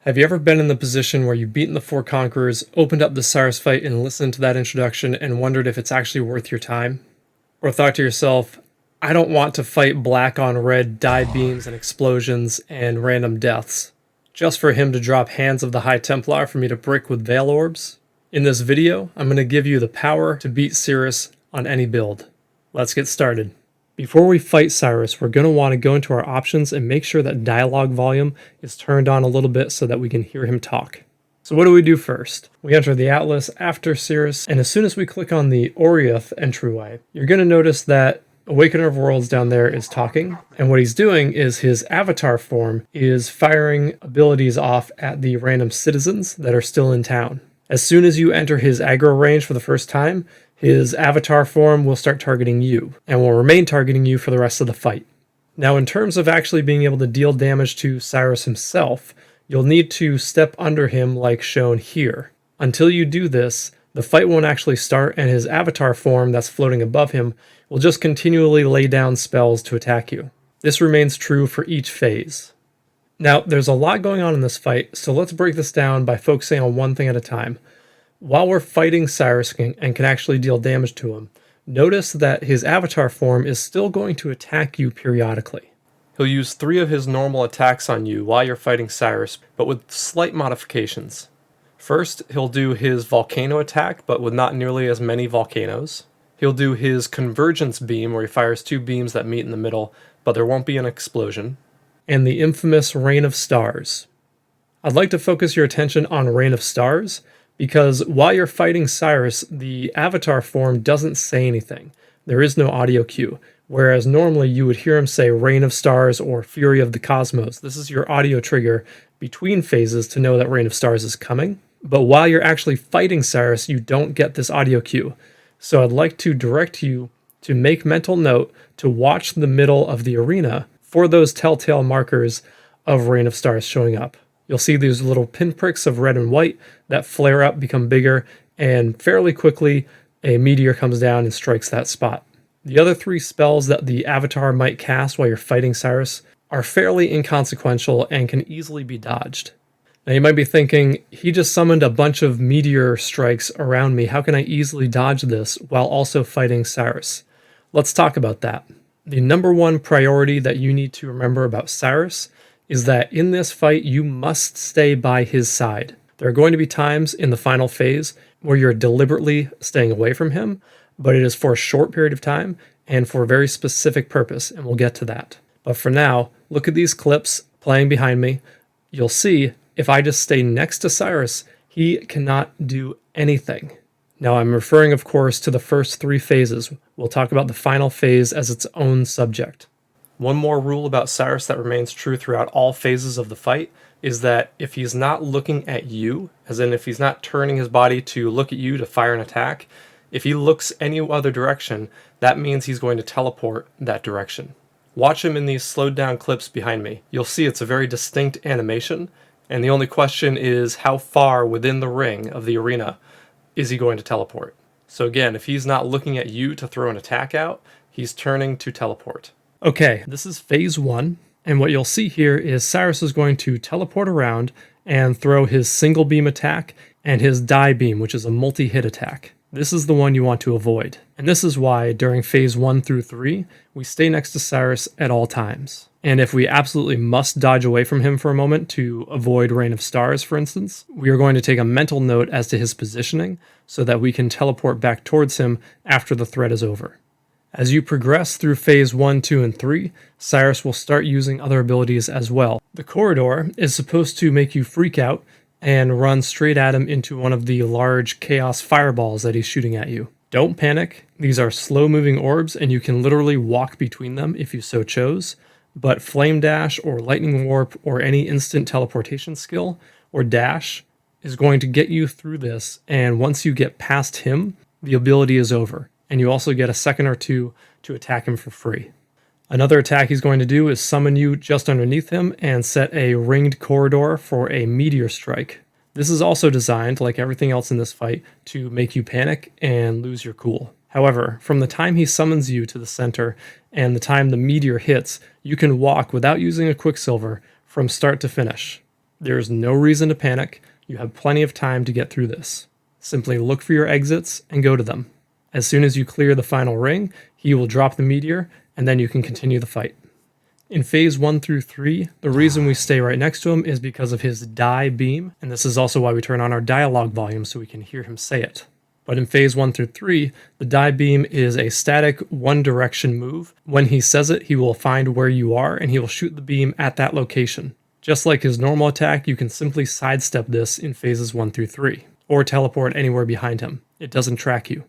Have you ever been in the position where you've beaten the four conquerors, opened up the Sirus fight, and listened to that introduction and wondered if it's actually worth your time? Or thought to yourself, I don't want to fight black on red dye beams and explosions and random deaths, just for him to drop Hands of the High Templar for me to brick with Veil Orbs? In this video, I'm going to give you the power to beat Sirus on any build. Let's get started. Before we fight Sirus, we're going to want to go into our options and make sure that dialogue volume is turned on a little bit so that we can hear him talk. So what do we do first? We enter the Atlas after Sirus, and as soon as we click on the Oriath entryway, you're going to notice that Awakener of Worlds down there is talking, and what he's doing is his avatar form is firing abilities off at the random citizens that are still in town. As soon as you enter his aggro range for the first time, his avatar form will start targeting you, and will remain targeting you for the rest of the fight. Now, in terms of actually being able to deal damage to Sirus himself, you'll need to step under him like shown here. Until you do this, the fight won't actually start, and his avatar form that's floating above him will just continually lay down spells to attack you. This remains true for each phase. Now, there's a lot going on in this fight, so let's break this down by focusing on one thing at a time. While we're fighting Sirus and can actually deal damage to him, notice that his avatar form is still going to attack you periodically. He'll use 3 of his normal attacks on you while you're fighting Sirus, but with slight modifications. First, he'll do his volcano attack, but with not nearly as many volcanoes. He'll do his convergence beam, where he fires 2 beams that meet in the middle, but there won't be an explosion. And the infamous Rain of Stars. I'd like to focus your attention on Rain of Stars, because while you're fighting Sirus, the avatar form doesn't say anything. There is no audio cue, whereas normally you would hear him say Rain of Stars or Fury of the Cosmos. This is your audio trigger between phases to know that Rain of Stars is coming. But while you're actually fighting Sirus, you don't get this audio cue. So I'd like to direct you to make mental note to watch the middle of the arena for those telltale markers of Rain of Stars showing up. You'll see these little pinpricks of red and white that flare up, become bigger, and fairly quickly a meteor comes down and strikes that spot. The other 3 spells that the avatar might cast while you're fighting Sirus are fairly inconsequential and can easily be dodged. Now you might be thinking, he just summoned a bunch of meteor strikes around me. How can I easily dodge this while also fighting Sirus? Let's talk about that. The number one priority that you need to remember about Sirus is that in this fight, you must stay by his side. There are going to be times in the final phase where you're deliberately staying away from him, but it is for a short period of time and for a very specific purpose, and we'll get to that. But for now, look at these clips playing behind me. You'll see if I just stay next to Sirus, he cannot do anything. Now, I'm referring, of course, to the first 3 phases. We'll talk about the final phase as its own subject. One more rule about Sirus that remains true throughout all phases of the fight is that if he's not looking at you, as in if he's not turning his body to look at you to fire an attack, if he looks any other direction, that means he's going to teleport that direction. Watch him in these slowed down clips behind me. You'll see it's a very distinct animation, and the only question is how far within the ring of the arena is he going to teleport. So again, if he's not looking at you to throw an attack out, he's turning to teleport. Okay, this is phase 1, and what you'll see here is Sirus is going to teleport around and throw his single beam attack and his die beam, which is a multi-hit attack. This is the one you want to avoid, and this is why during phase 1 through 3, we stay next to Sirus at all times. And if we absolutely must dodge away from him for a moment to avoid Rain of Stars, for instance, we are going to take a mental note as to his positioning so that we can teleport back towards him after the threat is over. As you progress through phase 1, 2, and 3, Sirus will start using other abilities as well. The corridor is supposed to make you freak out and run straight at him into one of the large chaos fireballs that he's shooting at you. Don't panic. These are slow-moving orbs, and you can literally walk between them if you so chose. But Flame Dash or Lightning Warp or any instant teleportation skill or dash is going to get you through this, and once you get past him, the ability is over. And you also get a second or 2 to attack him for free. Another attack he's going to do is summon you just underneath him and set a ringed corridor for a meteor strike. This is also designed, like everything else in this fight, to make you panic and lose your cool. However, from the time he summons you to the center and the time the meteor hits, you can walk without using a Quicksilver from start to finish. There's no reason to panic. You have plenty of time to get through this. Simply look for your exits and go to them. As soon as you clear the final ring, he will drop the meteor, and then you can continue the fight. In phase 1 through 3, the reason we stay right next to him is because of his die beam, and this is also why we turn on our dialogue volume so we can hear him say it. But in phase 1 through 3, the die beam is a static one direction move. When he says it, he will find where you are and he will shoot the beam at that location. Just like his normal attack, you can simply sidestep this in phases 1 through 3, or teleport anywhere behind him. It doesn't track you.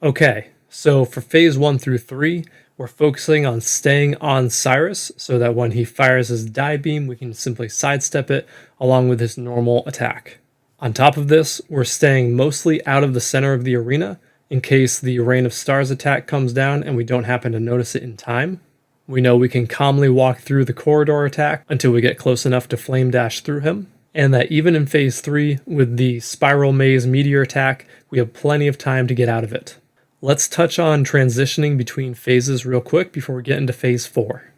Okay, so for phase 1 through 3, we're focusing on staying on Sirus so that when he fires his die beam, we can simply sidestep it along with his normal attack. On top of this, we're staying mostly out of the center of the arena in case the Rain of Stars attack comes down and we don't happen to notice it in time. We know we can calmly walk through the corridor attack until we get close enough to flame dash through him, and that even in phase 3 with the Spiral Maze meteor attack, we have plenty of time to get out of it. Let's touch on transitioning between phases real quick before we get into phase 4.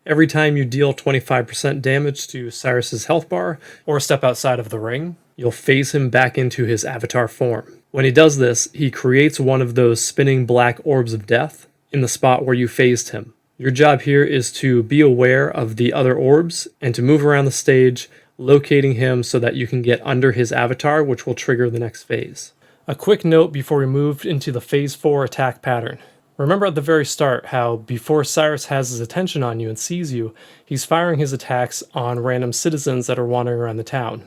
Every time you deal 25% damage to Sirus's health bar or step outside of the ring, you'll phase him back into his avatar form. When he does this, he creates one of those spinning black orbs of death in the spot where you phased him. Your job here is to be aware of the other orbs and to move around the stage, locating him so that you can get under his avatar, which will trigger the next phase. A quick note before we move into the phase 4 attack pattern. Remember at the very start how before Sirus has his attention on you and sees you, he's firing his attacks on random citizens that are wandering around the town.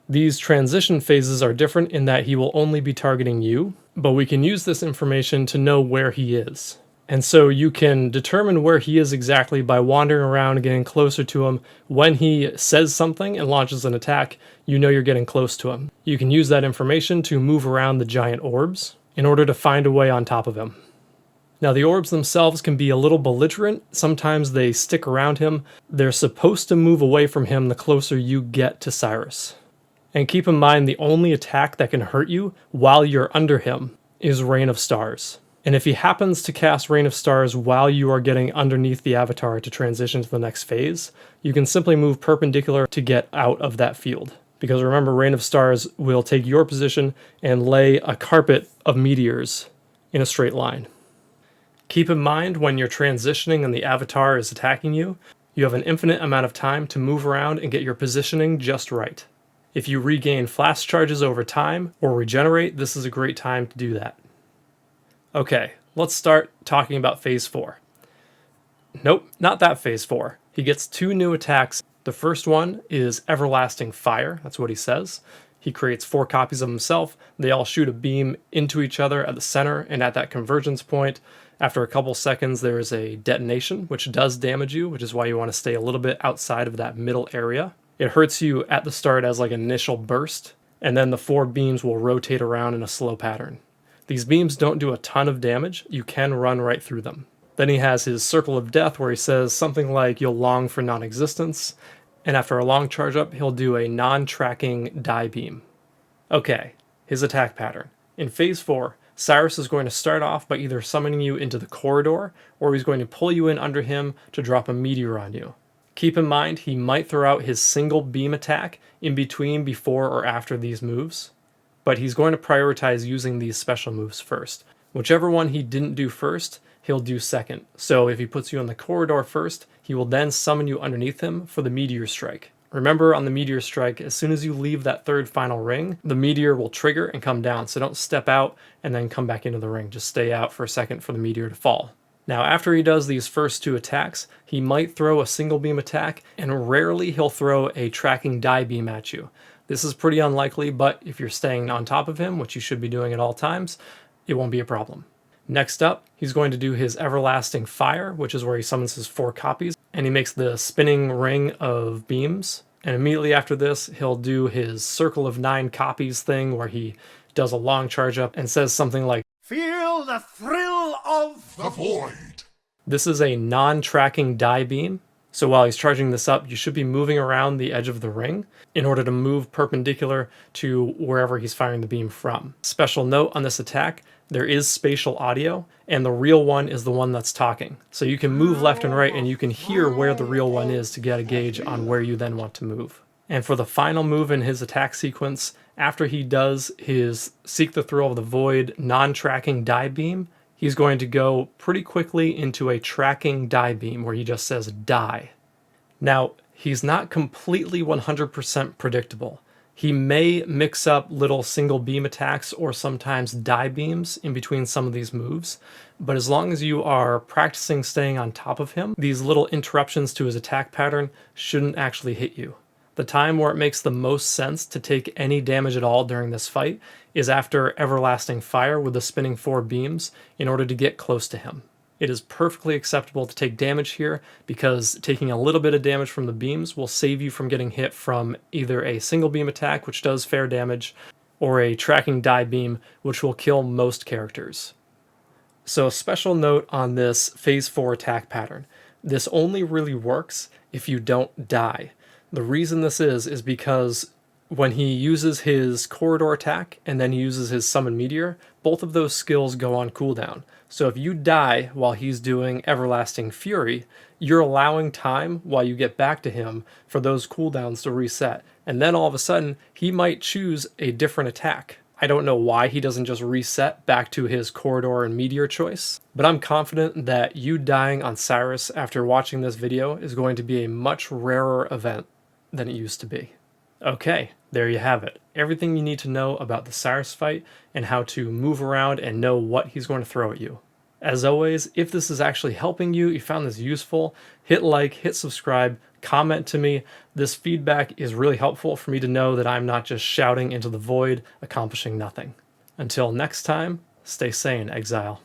These transition phases are different in that he will only be targeting you, but we can use this information to know where he is. And so you can determine where he is exactly by wandering around and getting closer to him. When he says something and launches an attack, you know you're getting close to him. You can use that information to move around the giant orbs in order to find a way on top of him. Now the orbs themselves can be a little belligerent. Sometimes they stick around him. They're supposed to move away from him the closer you get to Sirus. And keep in mind the only attack that can hurt you while you're under him is Rain of Stars. And if he happens to cast Rain of Stars while you are getting underneath the avatar to transition to the next phase, you can simply move perpendicular to get out of that field. Because remember, Rain of Stars will take your position and lay a carpet of meteors in a straight line. Keep in mind when you're transitioning and the avatar is attacking you, you have an infinite amount of time to move around and get your positioning just right. If you regain flash charges over time or regenerate, this is a great time to do that. Okay, let's start talking about phase 4. Nope, not that phase 4. He gets 2 new attacks. The first one is Everlasting Fire, that's what he says. He creates 4 copies of himself. They all shoot a beam into each other at the center, and at that convergence point, after a couple seconds, there is a detonation, which does damage you, which is why you want to stay a little bit outside of that middle area. It hurts you at the start as like an initial burst, and then the 4 beams will rotate around in a slow pattern. These beams don't do a ton of damage. You can run right through them. Then he has his Circle of Death where he says something like, "You'll long for non-existence," and after a long charge up, he'll do a non-tracking die beam. Okay, his attack pattern. In phase 4, Sirus is going to start off by either summoning you into the corridor, or he's going to pull you in under him to drop a meteor on you. Keep in mind, he might throw out his single beam attack in between, before, or after these moves, but he's going to prioritize using these special moves first. Whichever one he didn't do first, he'll do second. So if he puts you in the corridor first, he will then summon you underneath him for the meteor strike. Remember, on the meteor strike, as soon as you leave that third final ring, the meteor will trigger and come down, so don't step out and then come back into the ring. Just stay out for a second for the meteor to fall. Now, after he does these first 2 attacks, he might throw a single beam attack, and rarely he'll throw a tracking die beam at you. This is pretty unlikely, but if you're staying on top of him, which you should be doing at all times, it won't be a problem. Next up, he's going to do his Everlasting Fire, which is where he summons his 4 copies, and he makes the spinning ring of beams. And immediately after this, he'll do his Circle of 9 copies thing, where he does a long charge up and says something like, "Feel the thrill of the void." This is a non-tracking die beam, so while he's charging this up, you should be moving around the edge of the ring in order to move perpendicular to wherever he's firing the beam from. Special note on this attack, there is spatial audio, and the real one is the one that's talking. So you can move left and right, and you can hear where the real one is to get a gauge on where you then want to move. And for the final move in his attack sequence, after he does his Seek the Thrill of the Void non-tracking die beam, he's going to go pretty quickly into a tracking die beam where he just says die. Now, he's not completely 100% predictable. He may mix up little single beam attacks or sometimes die beams in between some of these moves, but as long as you are practicing staying on top of him, these little interruptions to his attack pattern shouldn't actually hit you. The time where it makes the most sense to take any damage at all during this fight is after Everlasting Fire with the spinning 4 beams in order to get close to him. It is perfectly acceptable to take damage here because taking a little bit of damage from the beams will save you from getting hit from either a single beam attack, which does fair damage, or a tracking die beam, which will kill most characters. So a special note on this phase 4 attack pattern. This only really works if you don't die. The reason this is because when he uses his corridor attack and then he uses his summon meteor, both of those skills go on cooldown. So if you die while he's doing Everlasting Fury, you're allowing time while you get back to him for those cooldowns to reset. And then all of a sudden, he might choose a different attack. I don't know why he doesn't just reset back to his corridor and meteor choice, but I'm confident that you dying on Sirus after watching this video is going to be a much rarer event than it used to be. Okay, there you have it. Everything you need to know about the Sirus fight and how to move around and know what he's going to throw at you. As always, if this is actually helping you, you found this useful, hit like, hit subscribe, comment to me. This feedback is really helpful for me to know that I'm not just shouting into the void, accomplishing nothing. Until next time, stay sane, Exile.